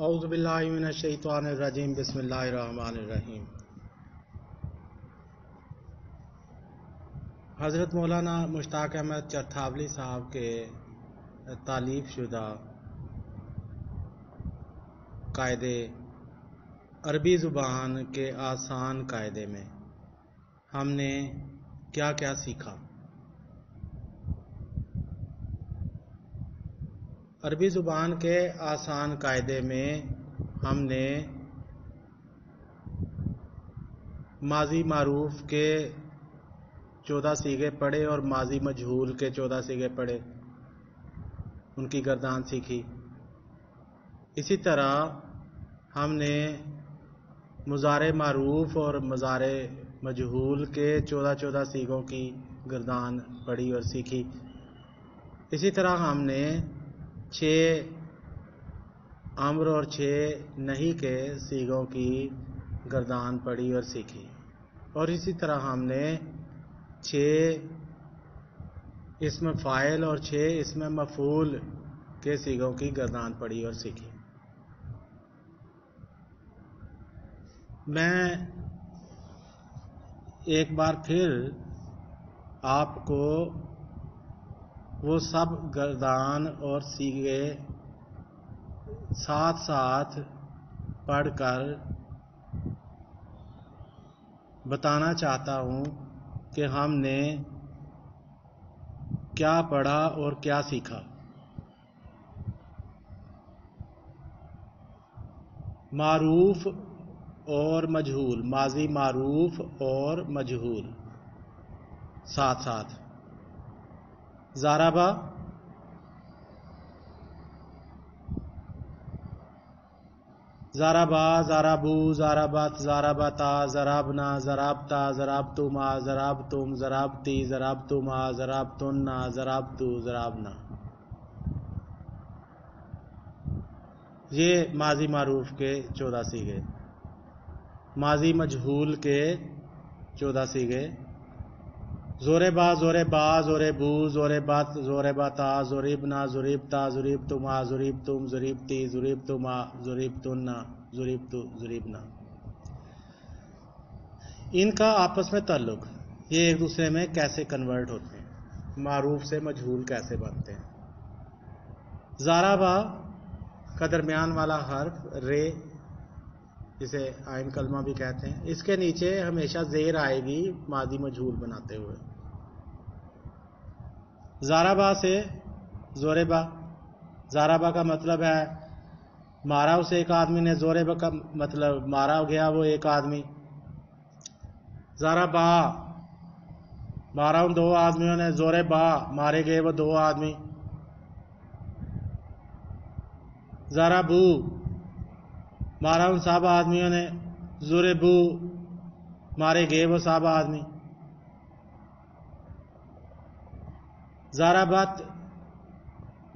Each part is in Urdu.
اعوذ باللہ من الشیطان الرجیم بسم اللہ الرحمن الرحیم۔ حضرت مولانا مشتاق احمد چرتھاولی صاحب کے تالیف شدہ قاعدے عربی زبان کے آسان قاعدے میں ہم نے کیا کیا سیکھا؟ عربی زبان کے آسان قاعدے میں ہم نے ماضی معروف کے 14 صیغے پڑھے اور ماضی مجہول کے 14 صیغے پڑھے، ان کی گردان سیکھی۔ اسی طرح ہم نے مضارع معروف اور مضارع مجہول کے 14 صیغوں کی گردان پڑھی اور سیکھی۔ اسی طرح ہم نے 6 امر اور 6 نہیں کے صیغوں کی گردان پڑھی اور سیکھی، اور اسی طرح ہم نے 6 اسم فاعل اور 6 اسم مفعول کے صیغوں کی گردان پڑھی اور سیکھی۔ میں ایک بار پھر آپ کو وہ سب گردان اور صیغے ساتھ ساتھ پڑھ کر بتانا چاہتا ہوں کہ ہم نے کیا پڑھا اور کیا سیکھا۔ معروف اور مجہول، ماضی معروف اور مجہول ساتھ ساتھ۔ ضربہ، ضربا، ضربو، ضربت، ضربتا، ضربنا، ضربتا، ضربتما، ضربتم، ضربتی، ضربتما، ضربتن، ضربتو، ضربنا۔ یہ ماضی معروف کے 14 صیغے۔ ماضی مجہول کے 14 صیغے: زوربا، زوربا، زوربو، زوربت، زوربتا، زوربنا، زوربتا، زوربتما، زوربتم، زوربتی، زوربتما، زوربتن، زوربتو، زوربنا۔ ان کا آپس میں تعلق، یہ ایک دوسرے میں کیسے کنورٹ ہوتے ہیں، معروف سے مجہول کیسے بنتے ہیں۔ ضربا کا درمیان والا حرف رے، جسے آئین کلمہ بھی کہتے ہیں، اس کے نیچے ہمیشہ زیر آئے گی ماضی مجہول بناتے ہوئے۔ ضربا سے زوربا، ضربا کا مطلب ہے مارا اسے ایک آدمی نے، زوربا کا مطلب مارا گیا وہ ایک آدمی۔ ضربا، مارا ان 2 آدمیوں نے، زوربا، مارے گئے وہ 2 آدمی۔ ضربو، مارا ان سب آدمیوں نے، ضربو، مارے گئے وہ سب آدمی۔ ضربت،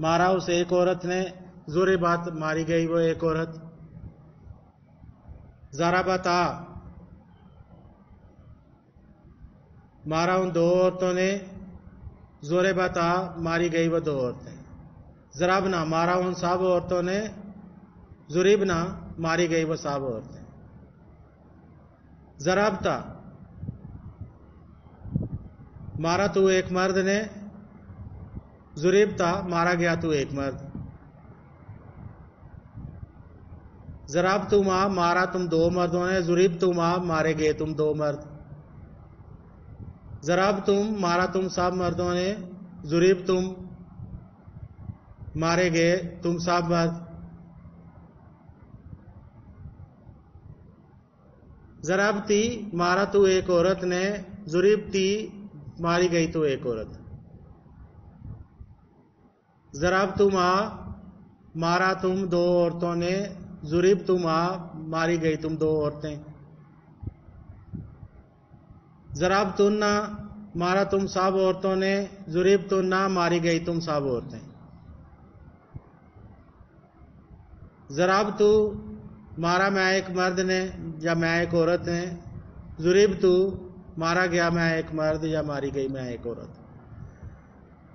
مارا اس ایک عورت نے، ضربت، ماری گئی وہ ایک عورت۔ ضربتا، مارا ان 2 عورتوں نے، ضربتا، ماری گئی وہ 2 عورتیں۔ ضربنا، مارا ان سب عورتوں نے، ضربنا، ماری گئی وہ سب عورتیں۔ ضربتا، مارا تو ایک مرد نے، ضربتا، مارا گیا تو ایک مرد۔ ضربتما، مارا تم 2 مردوں نے، ضربتما، مارے گئے تم 2 مرد۔ ضربتم، مارا تم سب مردوں نے، ضربتم، مارے گئے تم سب مرد۔ ضربتی، مارا تو ایک عورت نے، ضربتی، ماری گئی تو ایک عورت۔ ضربتما، مارا تم 2 عورتوں نے، ضربتما، ماری گئی تم 2 عورتیں۔ ضربتن، مارا تم سب عورتوں نے، ضربتن، ماری گئی تم سب عورتیں۔ ضربتو، مارا میں ایک مرد نے یا میں ایک عورت نے، ضربتو، مارا گیا میں ایک مرد یا ماری گئی میں ایک عورت۔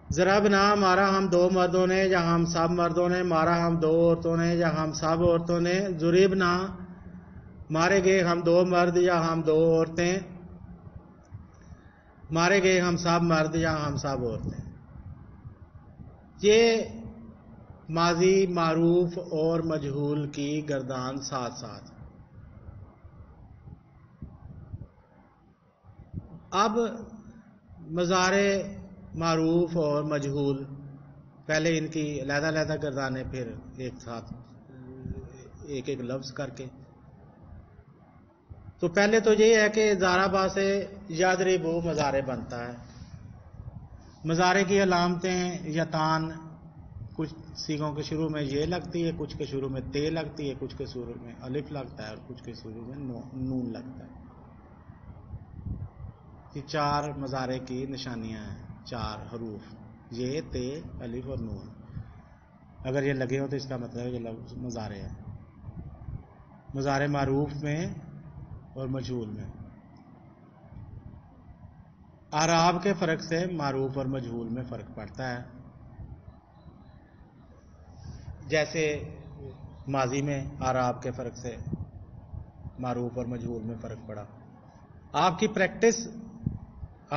ضربنا مارا ہم دو مردوں نے یا ہم سب مردوں نے، مارا ہم دو عورتوں نے یا ہم سب عورتوں نے، ضربنا مارے گئے ہم دو مرد یا ہم دو عورتیں، مارے گئے ہم سب مرد یا ہم سب عورتیں۔ یہ ماضی معروف اور مجہول کی گردان ساتھ ساتھ۔ اب مضارع معروف اور مجہول، پہلے ان کی علیحدہ علیحدہ گردانیں، پھر ایک ساتھ ایک ایک لفظ کر کے۔ تو پہلے تو یہ ہے کہ ضربا سے یضربو مضارع بنتا ہے۔ مضارع کی علامتیں یتان، کچھ سیغوں کے شروع میں یہ لگتی ہے، کچھ کے شروع میں تے لگتی ہے، کچھ کے شروع میں الف لگتا ہے اور کچھ کے شروع میں نون لگتا ہے۔ یہ چار مضارع کی نشانیاں ہیں، چار حروف، یہ تے الف اور نون۔ اگر یہ لگے ہو تو اس کا مطلب ہے یہ لفظ مضارع ہے، مضارع معروف میں اور مجہول میں۔ اعراب کے فرق سے معروف اور مجہول میں فرق پڑتا ہے، جیسے ماضی میں اعراب کے فرق سے معروف اور مجہول میں فرق پڑا۔ آپ کی پریکٹس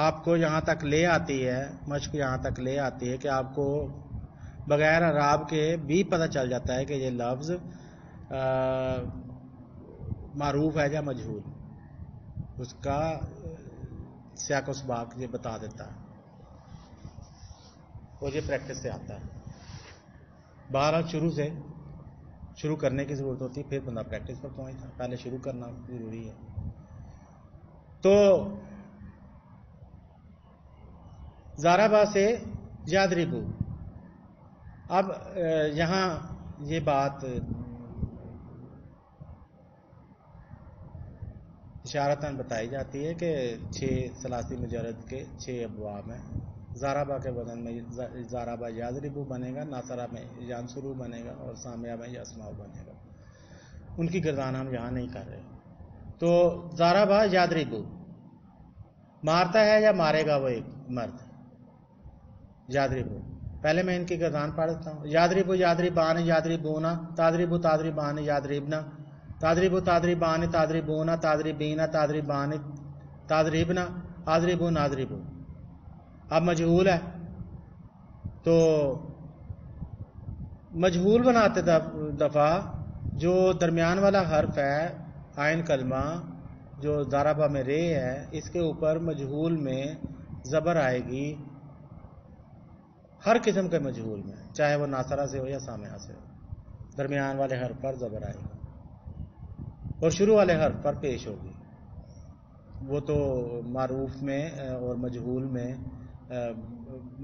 آپ کو یہاں تک لے آتی ہے، مشق یہاں تک لے آتی ہے کہ آپ کو بغیر اعراب کے بھی پتہ چل جاتا ہے کہ یہ لفظ معروف ہے یا مجہول، اس کا سیاق و سباق یہ بتا دیتا ہے، اور یہ پریکٹس سے آتا ہے۔ بہرحال شروع کرنے کی ضرورت ہوتی ہے، پھر بندہ پریکٹس پر پہنچتا ہے، پہلے شروع کرنا ضروری ہے۔ تو ضربا سے یضربو، اب یہاں یہ بات اشارتاً بتائی جاتی ہے کہ 6 ثلاثی مجرد کے 6 ابواب ہیں۔ ضربا کے وزن میں ضربا یضربو بنے گا، ناصرہ میں ینصرو بنے گا، اور سامعہ میں یسمع بنے گا۔ ان کی گردان ہم یہاں نہیں کر رہے۔ تو ضربا یضربو، مارتا ہے یا مارے گا وہ ایک مرد، یضربو۔ پہلے میں ان کی گردان پڑھ دیتا ہوں۔ یضربو یضربان یضربونا، تضربو تضربان یضربنا، تضربو تضربان تضربونا، تضربینا تضربان تضربنا، اضربو نضربو۔ اب مجہول ہے تو مجہول بناتے دفعہ جو درمیان والا حرف ہے عین کلمہ جو ضربہ میں رے ہے، اس کے اوپر مجہول میں زبر آئے گی، ہر قسم کے مجہول میں، چاہے وہ ناصرہ سے ہو یا سامعہ سے ہو، درمیان والے حرف پر زبر آئے گی اور شروع والے حرف پر پیش ہوگی۔ وہ تو معروف میں اور مجہول میں،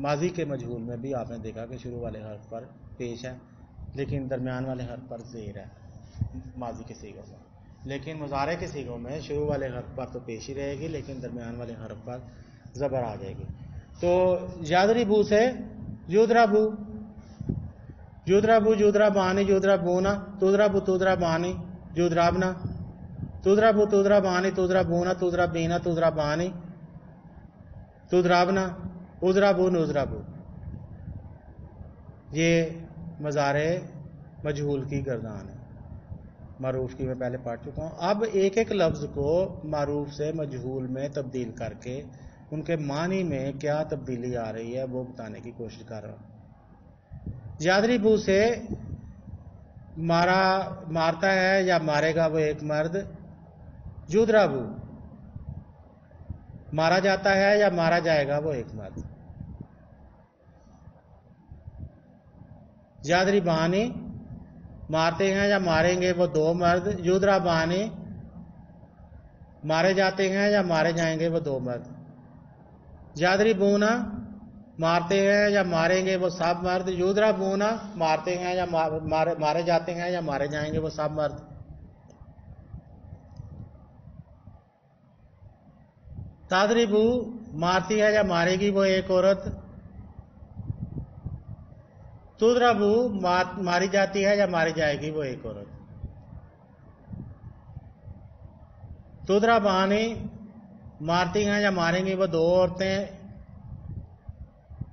ماضی کے مجہول میں بھی آپ نے دیکھا کہ شروع والے حرف پر پیش ہے، لیکن درمیان والے حرف پر زیر ہے ماضی کے صیغوں میں۔ لیکن مضارع کے صیغوں میں شروع والے حرف پر تو پیش ہی رہے گی، لیکن درمیان والے حرف پر زبر آ جائے گی۔ تو یضربو سے یضربو، یضربو یضربانی یضربونا، تضربو تضربانی یضربنا، تضربو تضربانی تضربونا، تضربینا تضربانی تضربنا، اضربو نضربو۔ یہ مضارع مجہول کی گردان ہے، معروف کی میں پہلے پڑھ چکا ہوں۔ اب ایک ایک لفظ کو معروف سے مجہول میں تبدیل کر کے ان کے معنی میں کیا تبدیلی آ رہی ہے وہ بتانے کی کوشش کر رہا ہوں۔ یضربو سے مارتا ہے یا مارے گا وہ ایک مرد، یضربو مارا جاتا ہے یا مارا جائے گا وہ ایک مرد، یضربانی مارتے ہیں یا ماریں گے وہ دو مرد، یضربانی مارے جاتے ہیں یا مارے جائیں گے وہ دو مرد، یضربونا مارتے ہیں یا ماریں گے وہ سب مرد، یضربونا مارتے ہیں یا مارے جاتے ہیں یا مارے جائیں گے وہ سب مرد۔ تضربو مارتی ہے یا مارے گی وہ ایک عورت، تضربو ماری جاتی ہے یا ماری جائے گی وہ ایک عورت، تضربانی مارتی ہیں یا ماریں گی وہ دو عورتیں،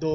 2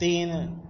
3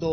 2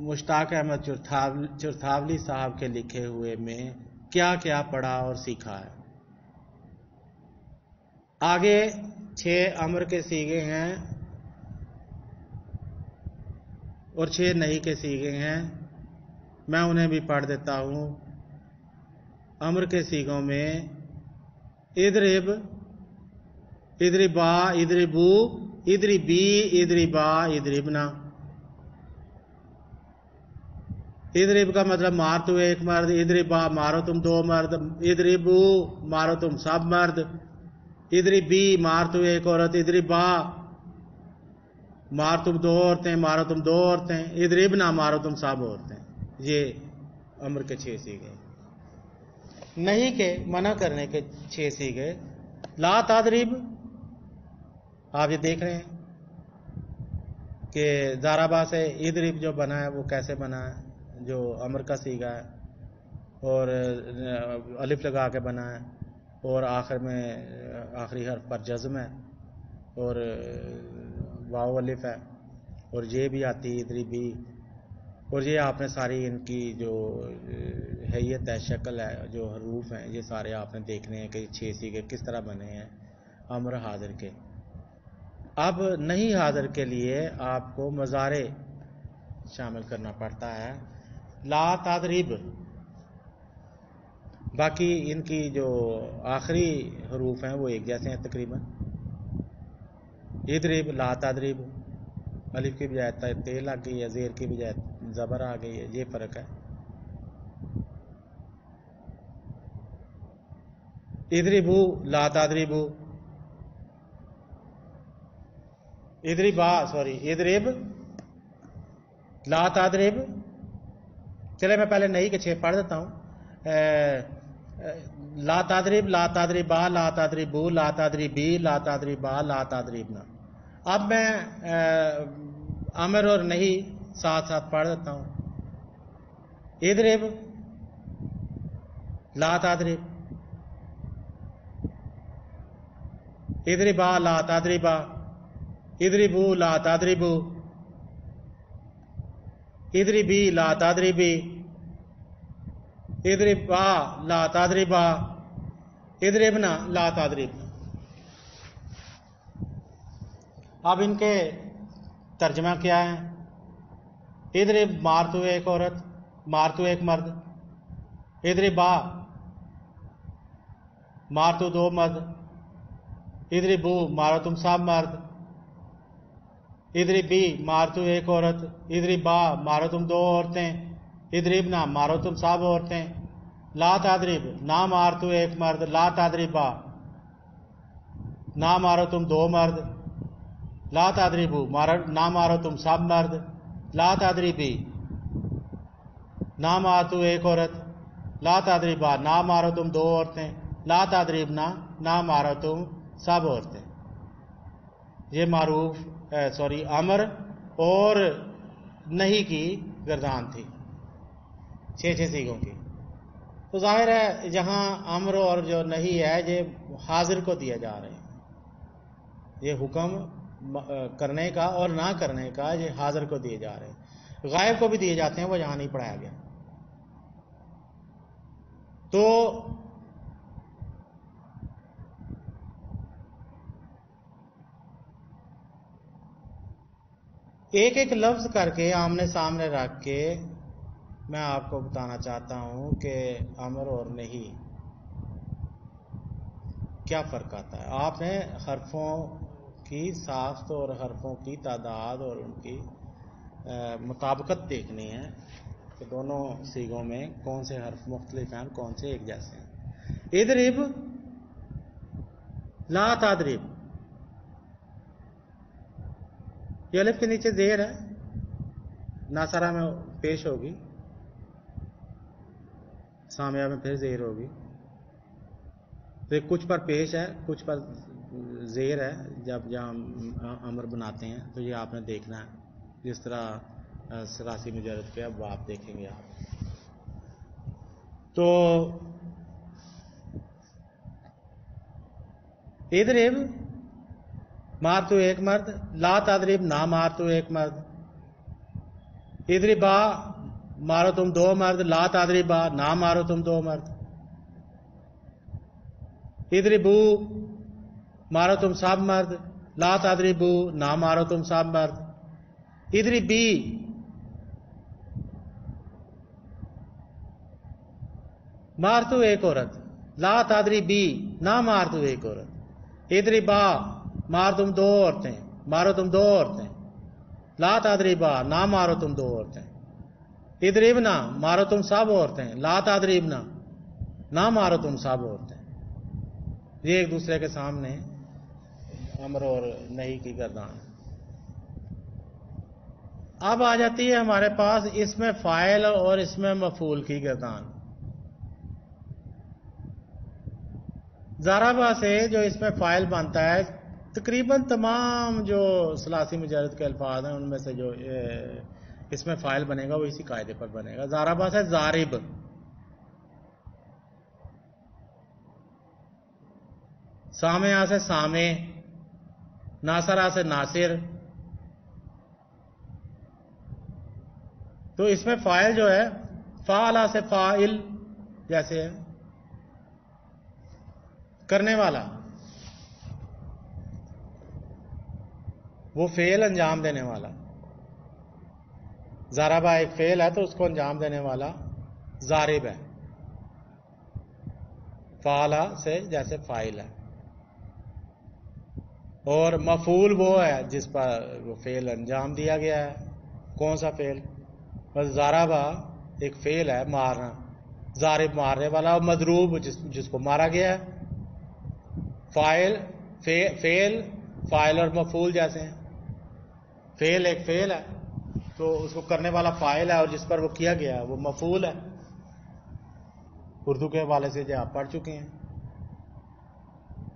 مشتاق احمد چرتھاولی صاحب کے لکھے ہوئے میں کیا کیا پڑھا اور سیکھا ہے. آگے 6 امر کے صیغے ہیں اور 6 نہیں کے صیغے ہیں. میں انہیں بھی پڑھ دیتا ہوں. امر کے صیغوں میں اضرب، اضربا، اضربو، اضربی، اضربا، اضربنا. اضرب کا مطلب مار تو ایک مرد، اضربا مارو تم 2 مرد، اضربو مارو تم سب مرد، اضربی مار تو ایک عورت، اضربا مار تم 2 عورتیں، مارو تم 2 عورتیں، اضربنا مارو تم سب عورتیں. یہ امر کے 6 صیغے. نہیں کے منع کرنے کے 6 صیغے. لا تضرب، آپ یہ دیکھ رہے ہیں کہ ضربا سے اضرب جو بنا ہے وہ کیسے بنا ہے، جو امر کا صیغہ ہے اور الف لگا کے بنا ہے اور آخر میں آخری حرف پر جزم ہے اور واو الف ہے اور یہ بھی آتی ہے اضربی. اور یہ آپ نے ساری ان کی جو حیت ہے، شکل ہے، جو حروف ہیں، یہ سارے آپ نے دیکھنے ہیں کہ 6 صیغے کس طرح بنے ہیں امر حاضر کے. اب نہیں حاضر کے لیے آپ کو مضارع شامل کرنا پڑتا ہے. لا تضرب، باقی ان کی جو آخری حروف ہیں وہ ایک جیسے ہیں تقریباً. اضرب، لا تضرب، الف کی بجائے تے لگ گئی ہے، زیر کی بجائے زبر آ گئی ہے، یہ فرق ہے. اضربو، لا تضربو، اضربا، اضرب، لا تضرب. چلے میں پہلے نہیں کے 6 پڑھ دیتا ہوں. لا تضرب، لا تضربا، لا تضربو، لا تضربی، لا تضربا، لا تضربنا. اب میں امر اور نہیں ساتھ ساتھ پڑھ دیتا ہوں. اضرب، لا تضرب، اضربا، لا تضربا، اضربو، لا تضربو، اضربی، لا تضربی، اضربا، لا تضربا، اضربنا، لا تضربنا. اب ان کے ترجمہ کیا ہے؟ اضرب مار تو ایک عورت، مار تو ایک مرد، اضربا مار تو 2 مرد، اضربو مارو تم سب مرد، اضربی مار تو ایک عورت، اضربا مارو تم 2 عورتیں، اضربنا مارو تم سب عورتیں. لا تضرب نہ مار تو ایک مرد، لا تضربا نہ مارو تم 2 مرد، لا تضربو نہ مارو تم سب مرد، لا تضربی نہ مار تو ایک عورت، لا تضربا نہ مارو تم 2 عورتیں، لا تضربنا نہ مارو تم سب عورتیں. یہ معروف امر اور نہیں کی گردان تھی 6 صیغوں کی. تو ظاہر ہے جہاں امر اور جو نہیں ہے یہ حاضر کو دیا جا رہے ہیں. یہ حکم کرنے کا اور نہ کرنے کا یہ حاضر کو دیے جا رہے ہیں. غائب کو بھی دیے جاتے ہیں، وہ یہاں نہیں پڑھایا گیا. تو ایک ایک لفظ کر کے آمنے سامنے رکھ کے میں آپ کو بتانا چاہتا ہوں کہ امر اور نہیں کیا فرق آتا ہے. آپ نے حرفوں کی ساخت اور حرفوں کی تعداد اور ان کی مطابقت دیکھنی ہے کہ دونوں صیغوں میں کون سے حرف مختلف ہیں، کون سے ایک جیسے ہیں. اضرب، لا تضرب، یہ الف کے نیچے زیر ہے، ناصرہ میں پیش ہوگی، سامیہ میں پھر زیر ہوگی. تو کچھ پر پیش ہے، کچھ پر زیر ہے. جب جہاں امر بناتے ہیں تو یہ آپ نے دیکھنا ہے، جس طرح 83 مجرد کے اب آپ دیکھیں گے. آپ تو اضرب مار تو ایک مرد، لا تضرب نہ مار تو ایک مرد، اضربا مارو تم دو مرد، لا تضربا نہ مارو تم دو مرد. اضربو مارو تم سب مرد، لا تضربو نہ مارو تم سب مرد. اضربی مار تو ایک عورت، لا تضربی نہ مار تو ایک عورت. اضربا مار تم دو عورتیں، مارو تم دو عورتیں. لا تضربا نہ مارو تم دو عورتیں. اضربنا مارو تم سب عورتیں، لا تضربنا نہ مارو تم سب عورتیں. یہ ایک دوسرے کے سامنے امر اور نہیں کی گردان. اب آ جاتی ہے ہمارے پاس اس میں فاعل اور اس میں مفعول کی گردان. ضربا سے جو اس میں فاعل بنتا ہے، تقریباً تمام جو ثلاثی مجرد کے الفاظ ہیں ان میں سے جو اس میں فاعل بنے گا وہ اسی قاعدے پر بنے گا. ضربا سے ضارب، سامعہ سے سامع، ناصرہ سے ناصر. تو اس میں فاعل جو ہے فاعلہ سے فاعل جیسے ہے، کرنے والا، وہ فعل انجام دینے والا. ضربہ ایک فعل ہے تو اس کو انجام دینے والا ضارب ہے. فاعلہ سے جیسے فاعل ہے. اور مفعول وہ ہے جس پر وہ فعل انجام دیا گیا ہے. کون سا فعل؟ بس ضربہ ایک فعل ہے، مارنا. ضارب مارنے والا، اور مضروب جس کو مارا گیا ہے. فاعل فاعل اور مفعول جیسے ہیں. فعل ایک فعل ہے تو اس کو کرنے والا فاعل ہے، اور جس پر وہ کیا گیا ہے وہ مفعول ہے. اردو کے حوالے سے جو آپ پڑھ چکے ہیں.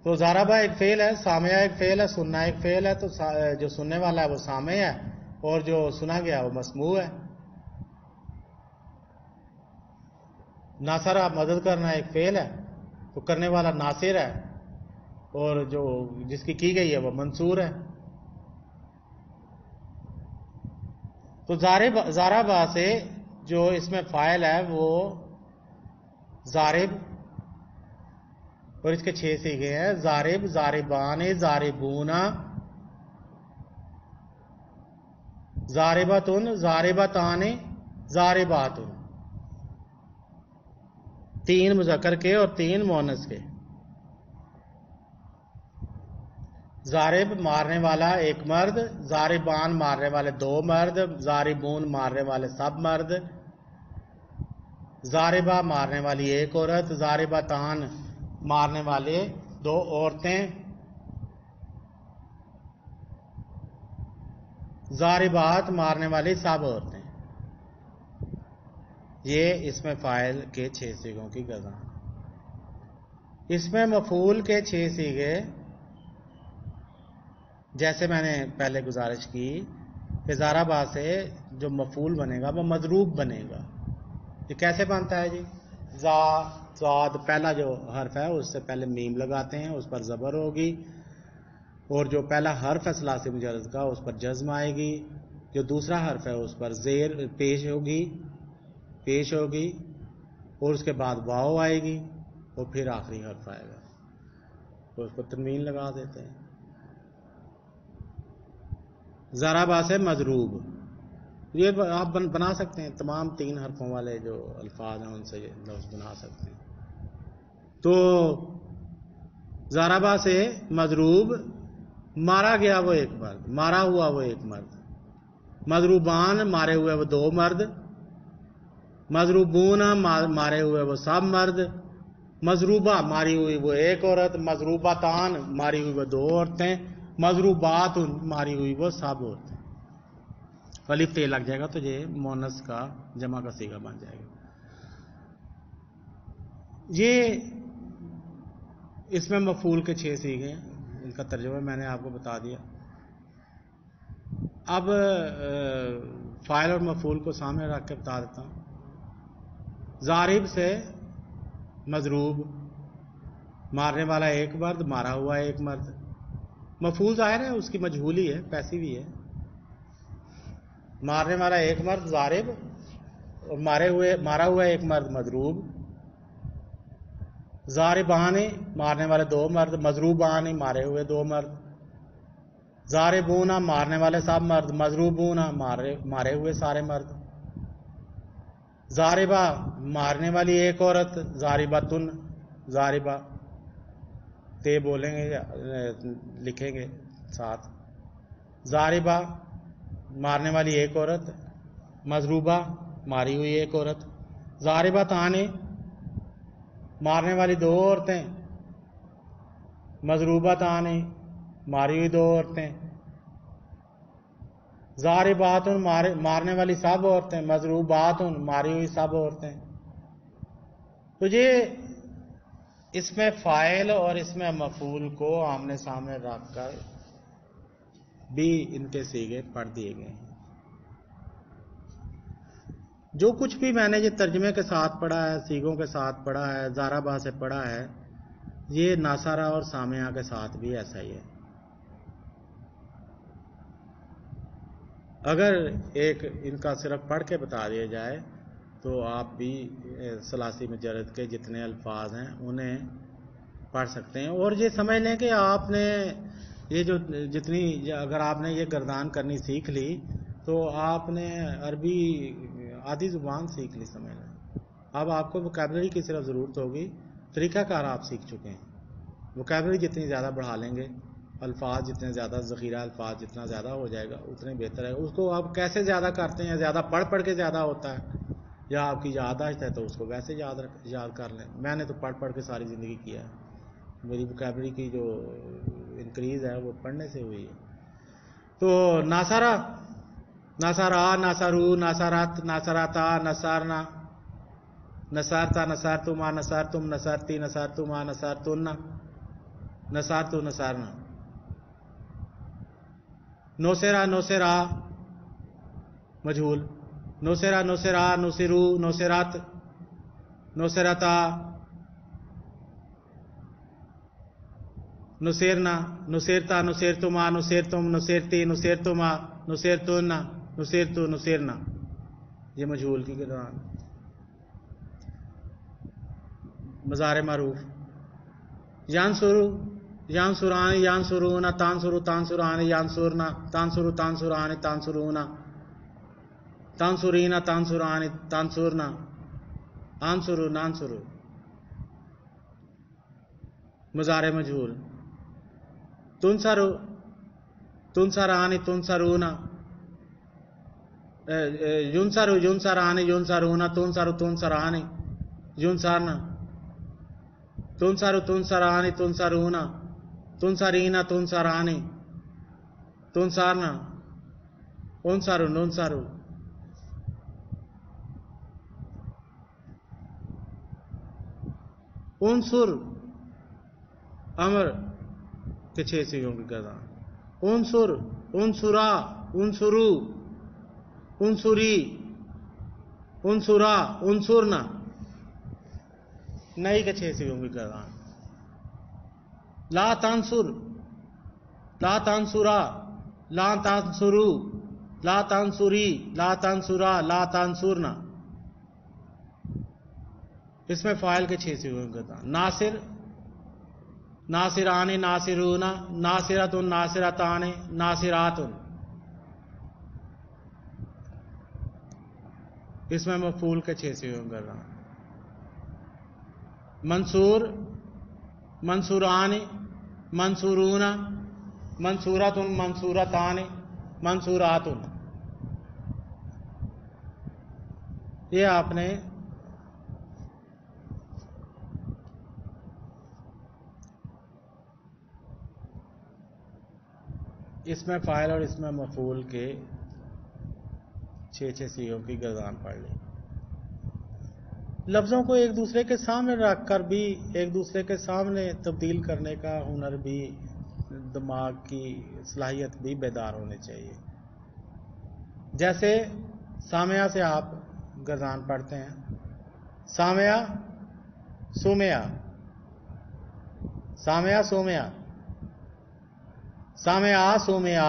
تو ضربہ ایک فعل ہے، سامعہ ایک فعل ہے، سننا ایک فعل ہے. تو جو سننے والا ہے وہ سامع ہے اور جو سنا گیا وہ مسموع ہے. ناصرہ مدد کرنا ایک فعل ہے تو کرنے والا ناصر ہے، اور جو جس کی گئی ہے وہ منصور ہے. تو ضربہ سے جو اس میں فاعل ہے وہ ضارب، اور اس کے 6 صیغے ہیں: ضارب، ضاربان، ضاربون، ضاربتن، ضاربتان، ضارباتن. 3 مذکر کے اور 3 مؤنث کے. ضارب مارنے والا ایک مرد، ضاربان مارنے والے 2 مرد، ضاربون مارنے والے سب مرد، ضاربہ مارنے والی ایک عورت، ضاربتان مارنے والے 2 عورتیں، ضاربات مارنے والی سب عورتیں. یہ اس میں فاعل کے 6 صیغوں کی گردان. اس میں مفعول کے 6 صیغے، جیسے میں نے پہلے گزارش کی کہ ضربہ سے جو مفعول بنے گا وہ مضروب بنے گا. یہ کیسے بنتا ہے جی؟ ضاد پہلا جو حرف ہے اس سے پہلے میم لگاتے ہیں، اس پر زبر ہوگی، اور جو پہلا حرف ہے ثلاثی مجرد کا اس پر جزم آئے گی. جو دوسرا حرف ہے اس پر زیر پیش ہوگی، اور اس کے بعد واو آئے گی، اور پھر آخری حرف آئے گا تو اس پر تنوین لگا دیتے ہیں. ضربہ سے مضروب، یہ آپ بنا سکتے ہیں. تمام 3 حرفوں والے جو الفاظ ہیں ان سے یہ لفظ بنا سکتے ہیں. تو ضربہ سے مضروب، مارا گیا وہ ایک مرد، مارا ہوا وہ ایک مرد. مضروبان مارے ہوئے وہ 2 مرد، مضروبون مارے ہوئے وہ سب مرد، مضروبہ ماری ہوئی وہ ایک عورت، مضروبتان ماری ہوئی وہ 2 عورتیں، مضروبات ماری ہوئی وہ سب عورتیں. الف تے لگ جائے گا تو یہ مؤنث کا جمع کا صیغہ بن جائے گا. یہ اس میں مفعول کے 6 صیغے ہیں، ان کا ترجمہ میں نے آپ کو بتا دیا. اب فاعل اور مفعول کو سامنے رکھ کے بتا دیتا ہوں. ضارب سے مضروب، مارنے والا ایک مرد، مارا ہوا ایک مرد. مفعول ظاہر ہے اس کی مجہولی ہے، پیسیو ہے. مارنے والا ایک مرد ضارب اور مارا ہوا ایک مرد مضروب. ضاربانی مارنے والے دو مرد، مضروبانی مارے ہوئے دو مرد. ضاربونا مارنے والے سب مرد، مضروبونا مارے ہوئے سارے مرد. ضاربہ مارنے والی ایک عورت، ضاربتن ضاربہ تے بولیں گے لکھیں گے ساتھ. ضاربہ مارنے والی ایک عورت، مضروبہ ماری ہوئی ایک عورت. ضاربہ تانی مارنے والی دو عورتیں، مضروبہ تانی ماری ہوئی دو عورتیں. ضارباتن مارنے والی سب عورتیں، مضروباتن ماری ہوئی سب عورتیں. تو یہ اس میں فاعل اور اس میں مفعول کو آمنے سامنے رکھ کر بھی ان کے صیغے پڑھ دیے گئے ہیں. جو کچھ بھی میں نے یہ ترجمے کے ساتھ پڑھا ہے، صیغوں کے ساتھ پڑھا ہے، ضربہ سے پڑھا ہے، یہ ناصرہ اور سامعہ کے ساتھ بھی ایسا ہی ہے. اگر ایک ان کا صرف پڑھ کے بتا دیا جائے تو آپ بھی ثلاثی مجرد کے جتنے الفاظ ہیں انہیں پڑھ سکتے ہیں. اور یہ سمجھ لیں کہ آپ نے یہ جو جتنی اگر آپ نے یہ گردان کرنی سیکھ لی تو آپ نے عربی آدھی زبان سیکھ لی سمجھ لیں. اب آپ کو ووکیبلری کی صرف ضرورت ہوگی، طریقہ کار آپ سیکھ چکے ہیں. ووکیبلری جتنی زیادہ بڑھا لیں گے، الفاظ جتنے زیادہ، ذخیرہ الفاظ جتنا زیادہ ہو جائے گا اتنے بہتر ہے. اس کو آپ کیسے زیادہ کرتے ہیں؟ زیادہ پڑھ کے زیادہ ہوتا ہے یا آپ کی یادداشت ہے تو اس کو ویسے یاد کر لیں. میں نے تو پڑھ کے ساری زندگی کیا ہے. میری ووکیبلری کی جو انکریز ہے وہ پڑھنے سے ہوئی ہے. تو ناصرہ، ناصرہ، ناصرو، ناصرت، ناصرتا، نصرنا، نصرتا، نصرتما، نصرتم، نصرتی، نصرتما، نصرتن، نصرتو، نصرنا. نوسرا، نوسرا مجہول. نوسرا، نوسرا، نوسرو، نوسرت، نوسرتا، نصرنا، نصرتا، نصرتما، نصرتم، نصرتی، نصرتما، نصرتن، نصرتو، نصرنا. یہ مجہول کی گردان. مضارع معروف. ینصرو، ینصران، ینصرون، تنصرو، تنصران، ینصرنا، تنصرو، تنصران، تنصرون، تنصرین، تنصران، تنصرنا، انصرو، ننصرو. مضارع مجہول. تنصرو، تنصران، تنصرون، ینصرو، ینصران، ینصرون، تنصرو، تنصران، ینصرنا. تنصرو، تنصران، تنصرون، تنصرین، تنصران، تنصرنا. انصرو، ننصرو. انصر امر کے 6 صیغوں کی گردان. انصر، انصرا، انصرو، انصری، انصرا، انصرنا. نئی کے 6 صیغوں کی گردان. لا تنصر، لا تنصرا، لا تنصرو، لا تنصری، لا تنصرا، لا تنصرنا. اس میں فاعل کے 6 صیغوں کی گردان. ناصر، ناصران، ناصرون، ناصرت، ناصرتان، ناصرات. اس میں مفعول کے 6 صیغوں کی گردان. منصور، منصوران، منصورون، منصورت، منصورتان، منصورات. یہ آپ نے اس میں فاعل اور اس میں مفعول کے 6 صیغوں کی گردان پڑھ لی. لفظوں کو ایک دوسرے کے سامنے رکھ کر بھی ایک دوسرے کے سامنے تبدیل کرنے کا ہنر بھی، دماغ کی صلاحیت بھی بیدار ہونی چاہیے. جیسے سامعہ سے آپ گردان پڑھتے ہیں. سامعہ، سومیا، سامعہ، سومیا، سامعہ، سومیا،